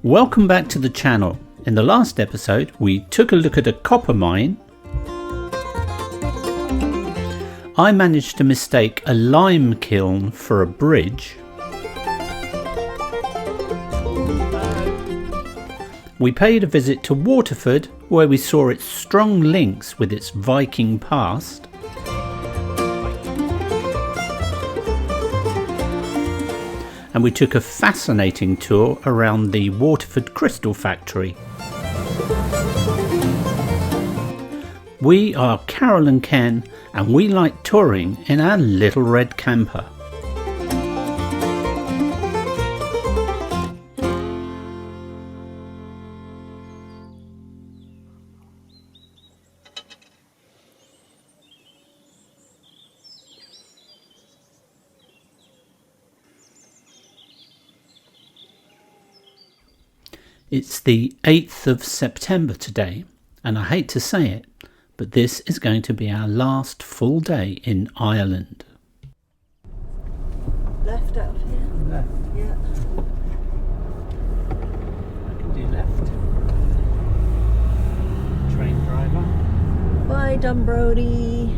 Welcome back to the channel. In the last episode we took a look at a copper mine. I managed to mistake a lime kiln for a bridge. We paid a visit to Waterford, where we saw its strong links with its Viking past. And we took a fascinating tour around the Waterford Crystal Factory. We are Carol and Ken, and we like touring in our little red camper. It's the 8th of September today, and I hate to say it, but this is going to be our last full day in Ireland. Left out of here? Left. Yeah. I can do left. Train driver. Bye, Dunbrody.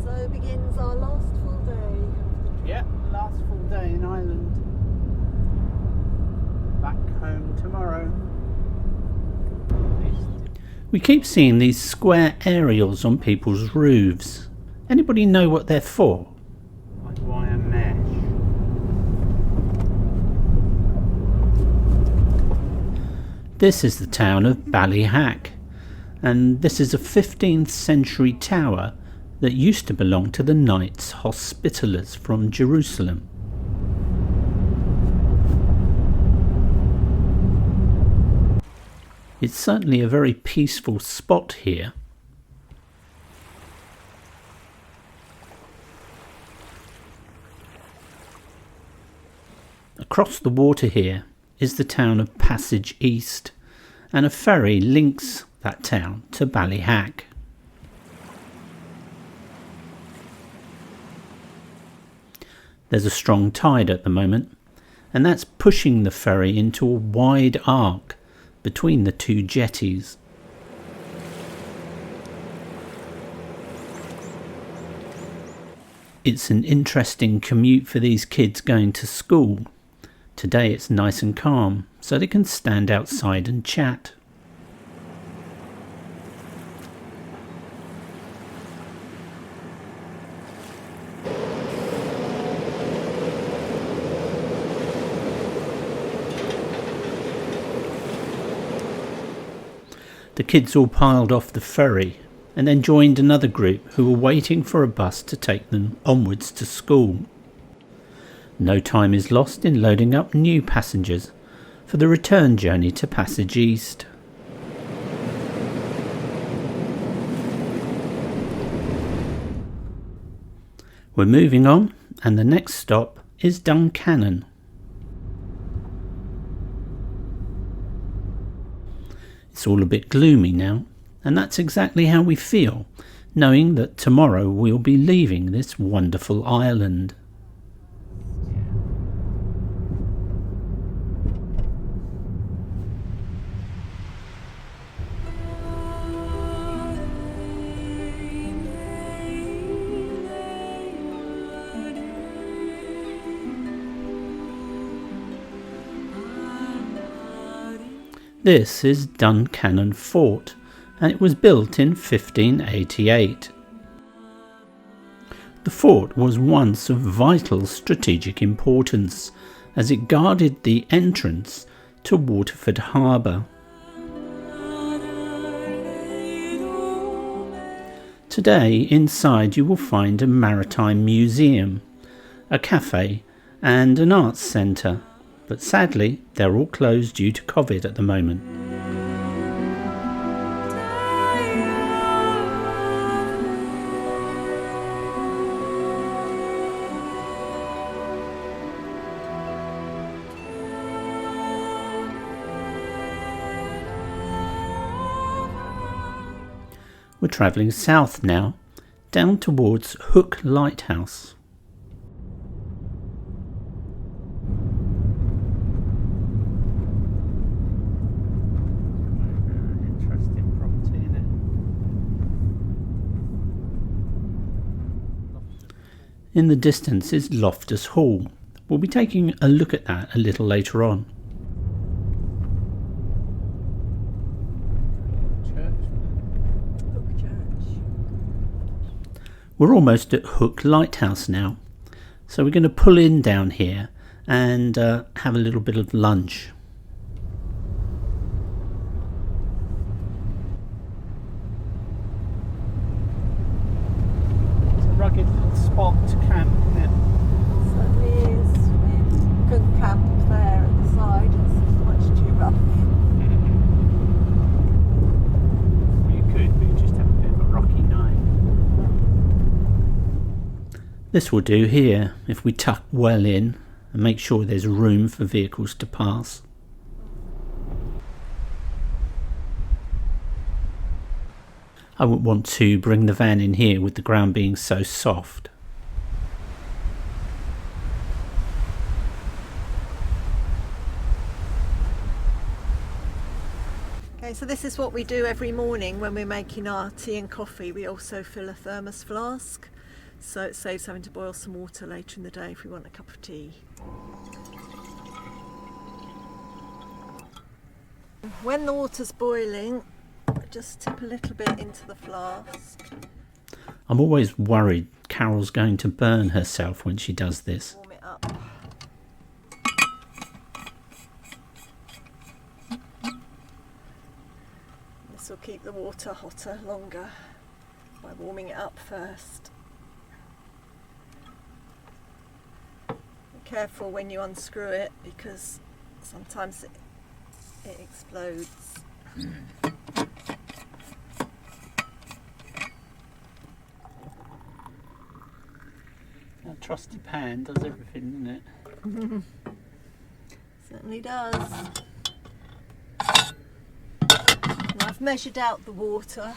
So begins our last full day. Yeah, last full day in Ireland. Back home tomorrow. We keep seeing these square aerials on people's roofs. Anybody know what they're for? Like wire mesh. This is the town of Ballyhack, and this is a 15th century tower that used to belong to the Knights Hospitallers from Jerusalem. It's certainly a very peaceful spot here. Across the water here is the town of Passage East, and a ferry links that town to Ballyhack. There's a strong tide at the moment, and that's pushing the ferry into a wide arc between the two jetties. It's an interesting commute for these kids going to school. Today it's nice and calm, so they can stand outside and chat. The kids all piled off the ferry and then joined another group who were waiting for a bus to take them onwards to school. No time is lost in loading up new passengers for the return journey to Passage East. We're moving on, and the next stop is Duncannon. It's all a bit gloomy now, and that's exactly how we feel, knowing that tomorrow we'll be leaving this wonderful island. This is Duncannon Fort, and it was built in 1588. The fort was once of vital strategic importance, as it guarded the entrance to Waterford Harbour. Today, inside you will find a maritime museum, a cafe and an arts centre. But sadly, they're all closed due to COVID at the moment. We're travelling south now, down towards Hook Lighthouse. In the distance is Loftus Hall. We'll be taking a look at that a little later on. Hook Church. We're almost at Hook Lighthouse now, so we're going to pull in down here and have a little bit of lunch. It's a rugged little spot to camp, isn't it? Certainly is. We couldn't camp there at the side, it's much too rough. You could, but you just have a bit of a rocky night. This will do here if we tuck well in and make sure there's room for vehicles to pass. I wouldn't want to bring the van in here with the ground being so soft. Okay, so this is what we do every morning when we're making our tea and coffee. We also fill a thermos flask, so it saves having to boil some water later in the day if we want a cup of tea. When the water's boiling, just tip a little bit into the flask. I'm always worried Carol's going to burn herself when she does this. Warm it up. This will keep the water hotter longer by warming it up first. Be careful when you unscrew it because sometimes it explodes. That trusty pan does everything, doesn't it? Certainly does. And I've measured out the water,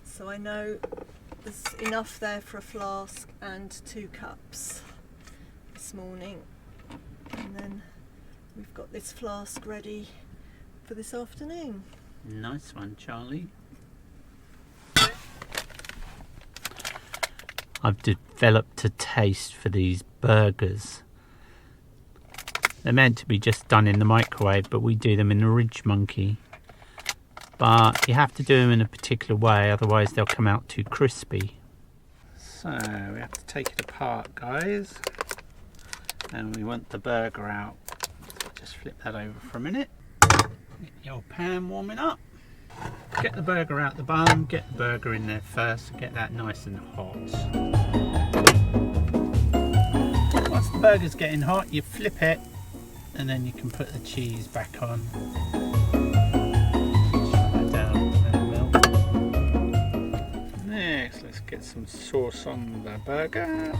so I know there's enough there for a flask and 2 cups this morning. And then we've got this flask ready for this afternoon. Nice one, Charlie. I've developed a taste for these burgers. They're meant to be just done in the microwave, but we do them in the Ridge Monkey. But you have to do them in a particular way, otherwise they'll come out too crispy. So we have to take it apart, guys. And we want the burger out. Just flip that over for a minute. Get your pan warming up. Get the burger out the bun, get the burger in there first, get that nice and hot. Once the burger's getting hot, you flip it and then you can put the cheese back on. Shut that down, let it melt. Next, let's get some sauce on the burger.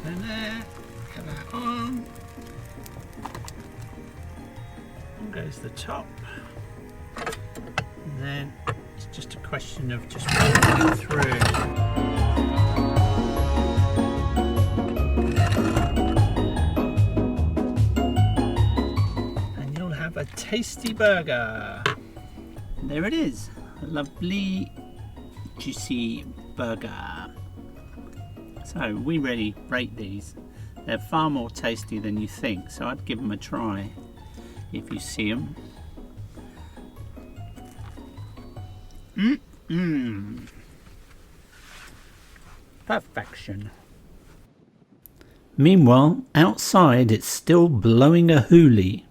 And there, get that on. Goes the top, and then it's just a question of just rolling it through. And you'll have a tasty burger. And there it is, a lovely juicy burger. So we really rate these. They're far more tasty than you think, so I'd give them a try if you see them. Perfection. Meanwhile, outside it's still blowing a hoolie.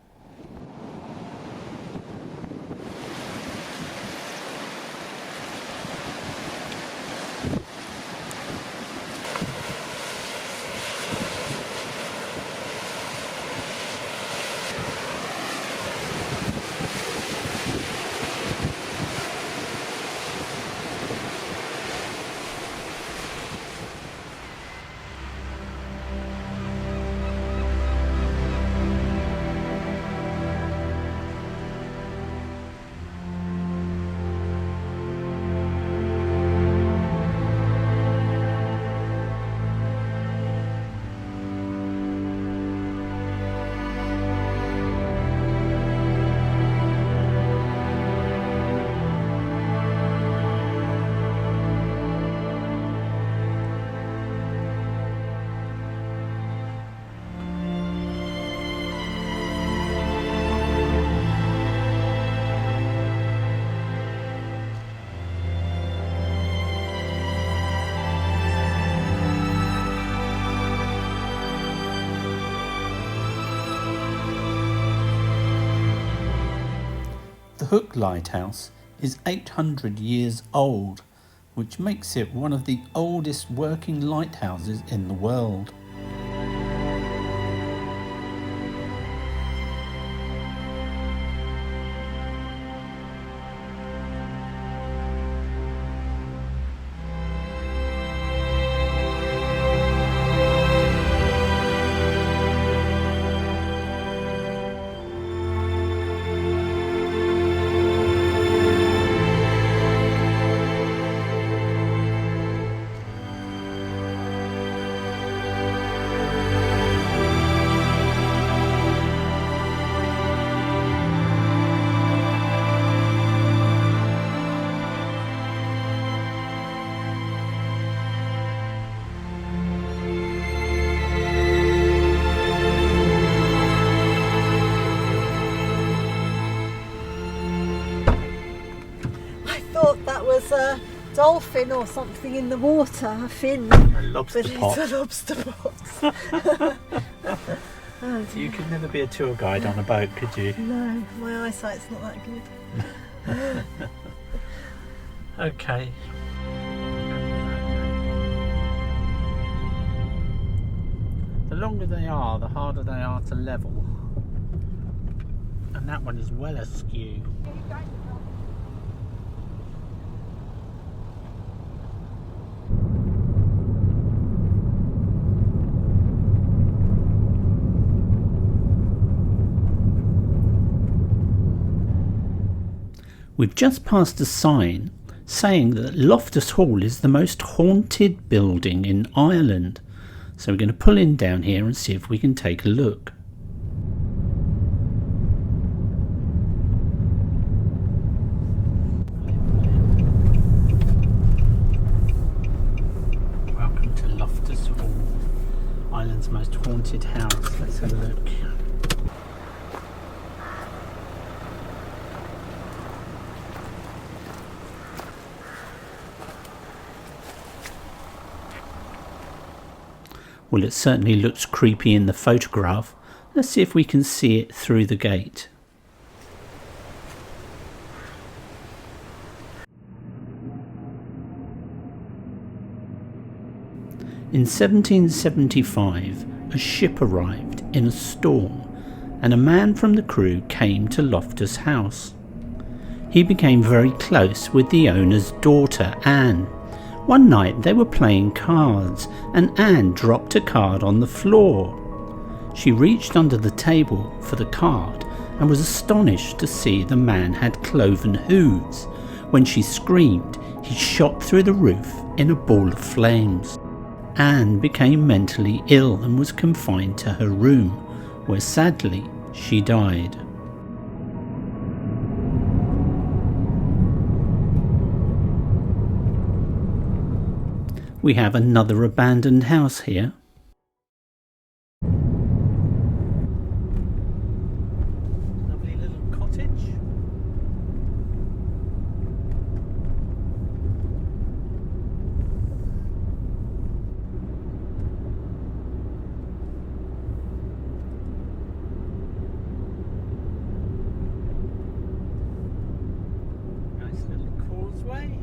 Hook Lighthouse is 800 years old, which makes it one of the oldest working lighthouses in the world. That was a dolphin or something in the water, a fin. A lobster But pot. it's a lobster pot. Oh, You could never be a tour guide on a boat, could you? no, my eyesight's not that good. Okay. The longer they are, the harder they are to level. And that one is well askew. We've just passed a sign saying that Loftus Hall is the most haunted building in Ireland. So we're going to pull in down here and see if we can take a look. Welcome to Loftus Hall, Ireland's most haunted house. Let's have a look. Well, it certainly looks creepy in the photograph. Let's see if we can see it through the gate. In 1775, a ship arrived in a storm, and a man from the crew came to Loftus House. He became very close with the owner's daughter, Anne. One night they were playing cards and Anne dropped a card on the floor. She reached under the table for the card and was astonished to see the man had cloven hooves. When she screamed, he shot through the roof in a ball of flames. Anne became mentally ill and was confined to her room, where sadly she died. We have another abandoned house here. Lovely little cottage. Nice little causeway.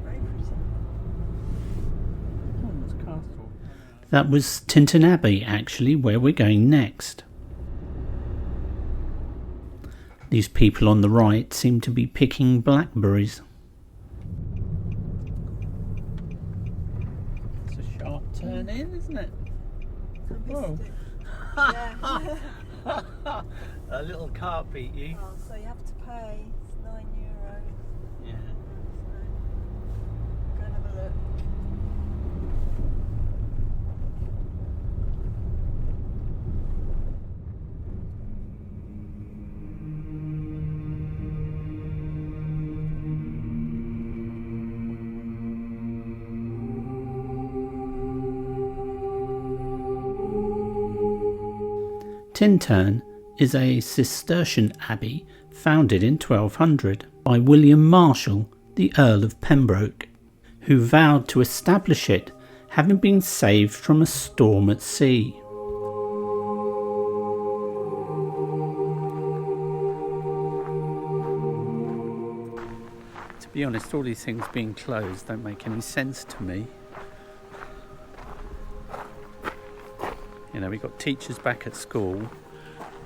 Very pretty. That was Tintern Abbey, actually, where we're going next. These people on the right seem to be picking blackberries. It's a sharp turn in, isn't it? Whoa. Yeah. A little cart beat you. Oh, so you have to pay. It's €9. Yeah. So, go and have a look. Tintern is a Cistercian abbey founded in 1200 by William Marshall, the Earl of Pembroke, who vowed to establish it, having been saved from a storm at sea. Be honest, all these things being closed don't make any sense to me. You know, we've got teachers back at school,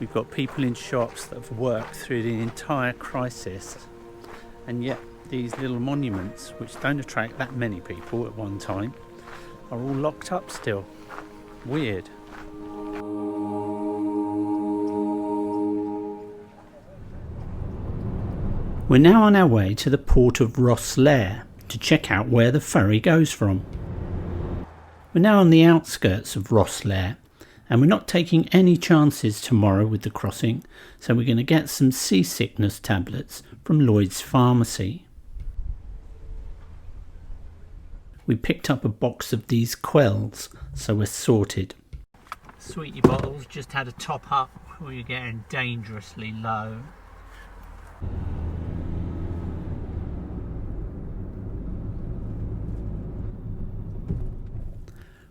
we've got people in shops that have worked through the entire crisis, and yet these little monuments, which don't attract that many people at one time, are all locked up still. Weird. We're now on our way to the port of Rosslare to check out where the ferry goes from. We're now on the outskirts of Rosslare, and we're not taking any chances tomorrow with the crossing, so we're going to get some seasickness tablets from Lloyd's Pharmacy. We picked up a box of these quells, so we're sorted. Sweetie bottles just had a top up, we're getting dangerously low.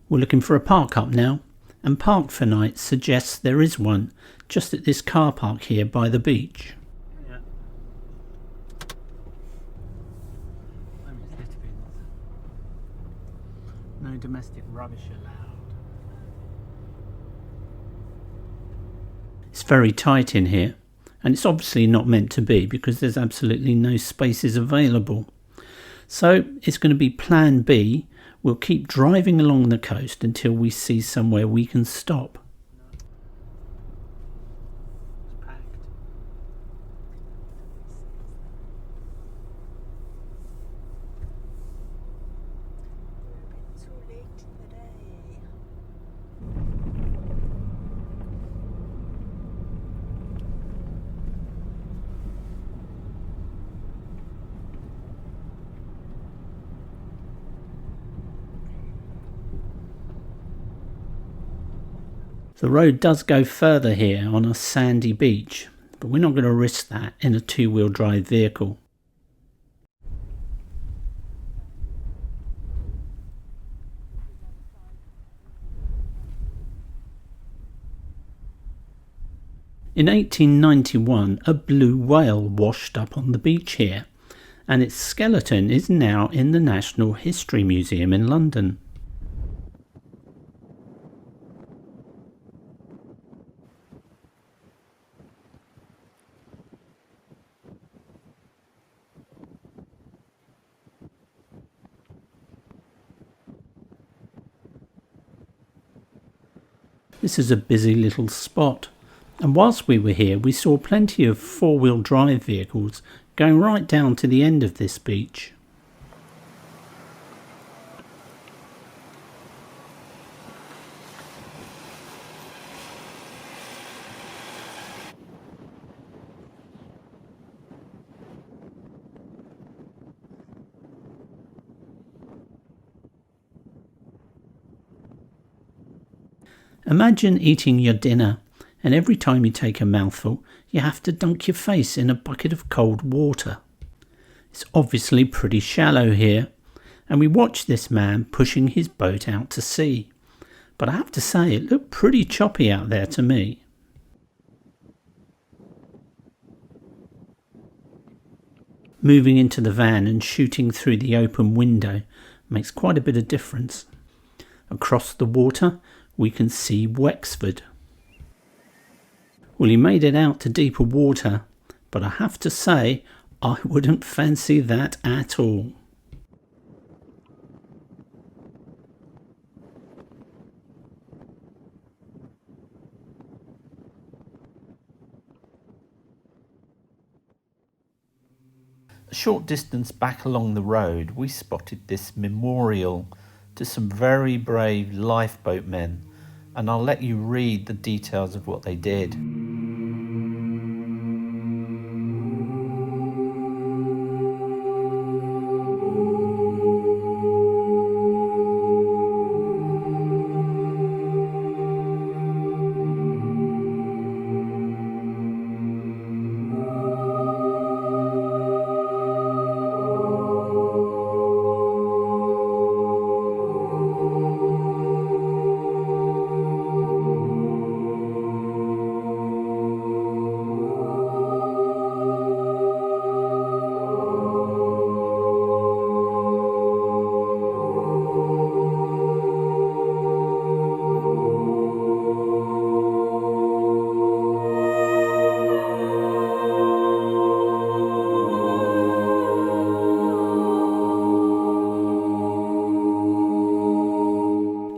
We're looking for a park up now, and Park for Night suggests there is one just at this car park here by the beach. Yeah. No domestic rubbish allowed. It's very tight in here, and it's obviously not meant to be because there's absolutely no spaces available. So it's going to be plan B. We'll keep driving along the coast until we see somewhere we can stop. It's packed. We're a bit too late today. The road does go further here on a sandy beach, but we're not going to risk that in a two-wheel drive vehicle. In 1891, a blue whale washed up on the beach here, and its skeleton is now in the National History Museum in London. This is a busy little spot, and whilst we were here we saw plenty of four-wheel drive vehicles going right down to the end of this beach. Imagine eating your dinner, and every time you take a mouthful, you have to dunk your face in a bucket of cold water. It's obviously pretty shallow here, and we watched this man pushing his boat out to sea. But I have to say, it looked pretty choppy out there to me. Moving into the van and shooting through the open window makes quite a bit of difference. Across the water, we can see Wexford. Well, he made it out to deeper water, but I have to say, I wouldn't fancy that at all. A short distance back along the road, we spotted this memorial to some very brave lifeboat men, and I'll let you read the details of what they did.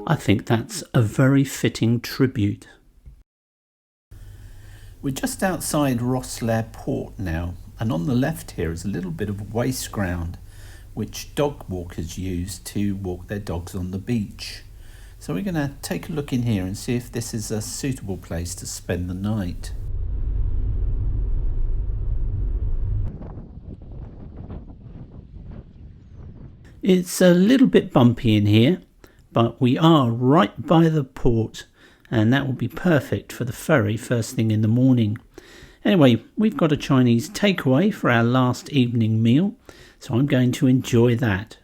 I think that's a very fitting tribute. We're just outside Rosslare port now, and on the left here is a little bit of waste ground which dog walkers use to walk their dogs on the beach. So we're going to take a look in here and see if this is a suitable place to spend the night. It's a little bit bumpy in here, but we are right by the port, and that will be perfect for the ferry first thing in the morning. Anyway, we've got a Chinese takeaway for our last evening meal, so I'm going to enjoy that.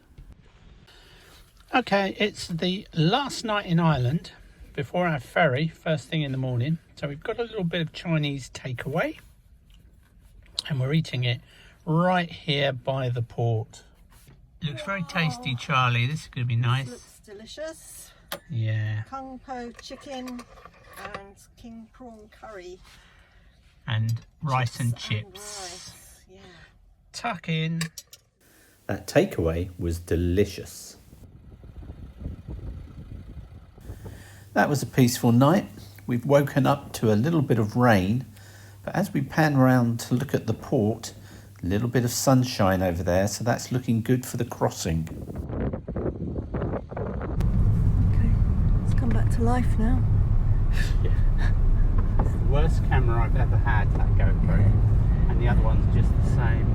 Okay, it's the last night in Ireland before our ferry first thing in the morning. So we've got a little bit of Chinese takeaway, and we're eating it right here by the port. It looks very tasty, Charlie. This is going to be nice. This looks delicious. Yeah. Kung Po chicken and king prawn curry. And rice and chips. chips. And rice. Yeah. Tuck in. That takeaway was delicious. That was a peaceful night. We've woken up to a little bit of rain, but as we pan around to look at the port, a little bit of sunshine over there, so that's looking good for the crossing. Okay, let's come back to life now. Yeah. It's the worst camera I've ever had, that GoPro. And the other one's just the same.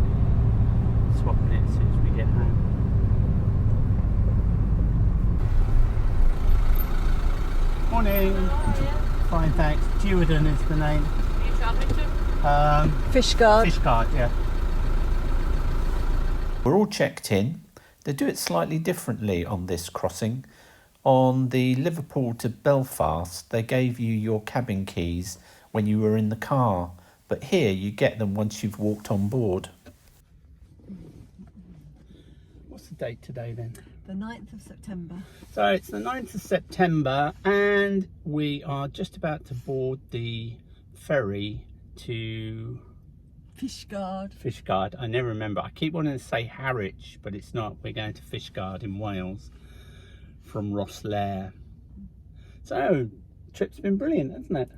Swapping it as soon as we get home. Morning. Fine, thanks. Duncannon is the name. Are you travelling to? Fishguard. Fishguard, yeah. We're all checked in. They do it slightly differently on this crossing. On the Liverpool to Belfast, they gave you your cabin keys when you were in the car, but here you get them once you've walked on board. What's the date today then? The 9th of September. So it's the 9th of September and we are just about to board the ferry to Fishguard. I never remember. I keep wanting to say Harwich, but it's not. We're going to Fishguard in Wales from Rosslare. So, trip's been brilliant, hasn't it?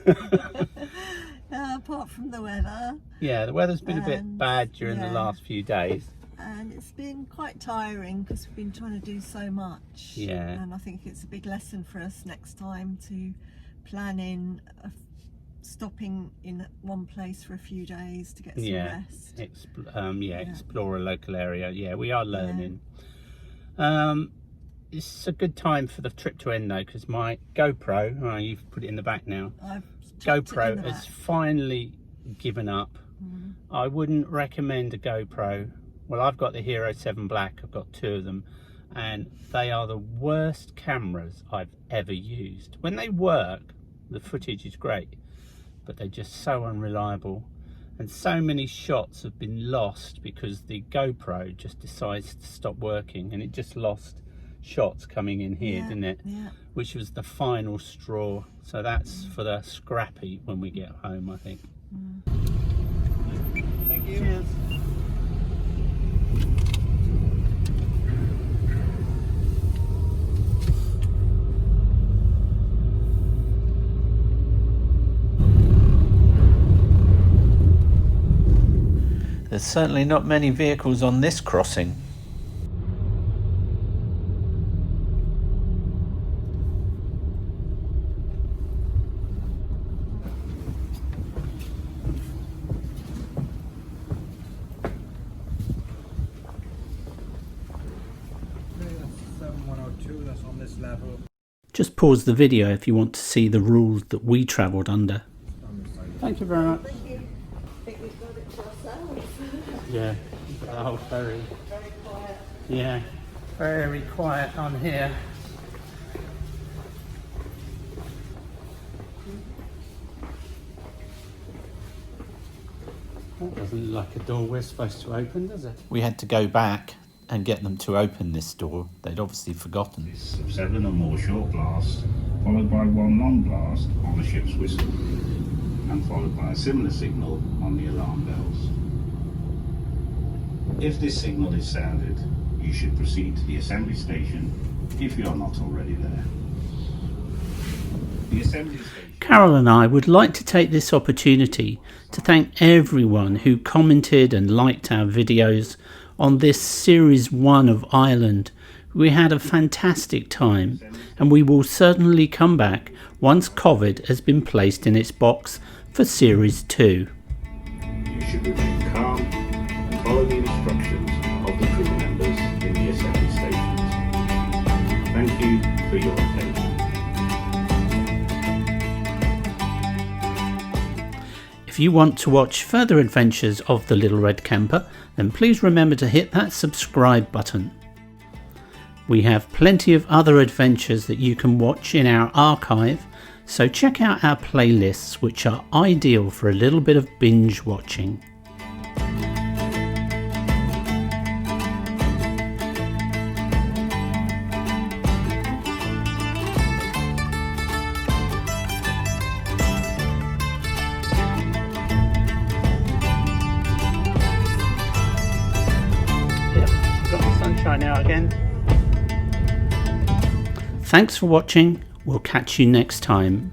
It has. Apart from the weather. Yeah, the weather's been a bit bad during the last few days. And it's been quite tiring because we've been trying to do so much. Yeah. And I think it's a big lesson for us next time to plan in stopping in one place for a few days to get some rest. Explore a local area. Yeah, we are learning. It's a good time for the trip to end though, because my GoPro, you've put it in the back now. GoPro has finally given up. I wouldn't recommend a GoPro. Well, I've got the Hero 7 Black, I've got 2 of them, and they are the worst cameras I've ever used. When they work, the footage is great, but they're just so unreliable. And so many shots have been lost because the GoPro just decides to stop working, and it just lost shots coming in here, didn't it? Yeah. Which was the final straw. So that's for the scrappy when we get home, I think. Thank you. Cheers. There's certainly not many vehicles on this crossing. That's on this level. Just pause the video if you want to see the rules that we travelled under. Thank you very much. Thank you. I think we've got it to ourselves. Yeah, the whole ferry. Very quiet. Yeah, very quiet on here. That doesn't look like a door we're supposed to open, does it? We had to go back and get them to open this door. They'd obviously forgotten. 7 or more short blasts, followed by 1 long blast on the ship's whistle, and followed by a similar signal on the alarm bells. If this signal is sounded, you should proceed to the assembly station if you are not already there. The assembly station... Carol and I would like to take this opportunity to thank everyone who commented and liked our videos on this Series 1 of Ireland. We had a fantastic time, and we will certainly come back once COVID has been placed in its box for Series 2. You should remain calm and follow the instructions of the crew members in the assembly stations. Thank you for your attention. If you want to watch further adventures of the Little Red Camper, then please remember to hit that subscribe button. We have plenty of other adventures that you can watch in our archive, so check out our playlists, which are ideal for a little bit of binge watching. Got the sunshine out again. Thanks for watching. We'll catch you next time.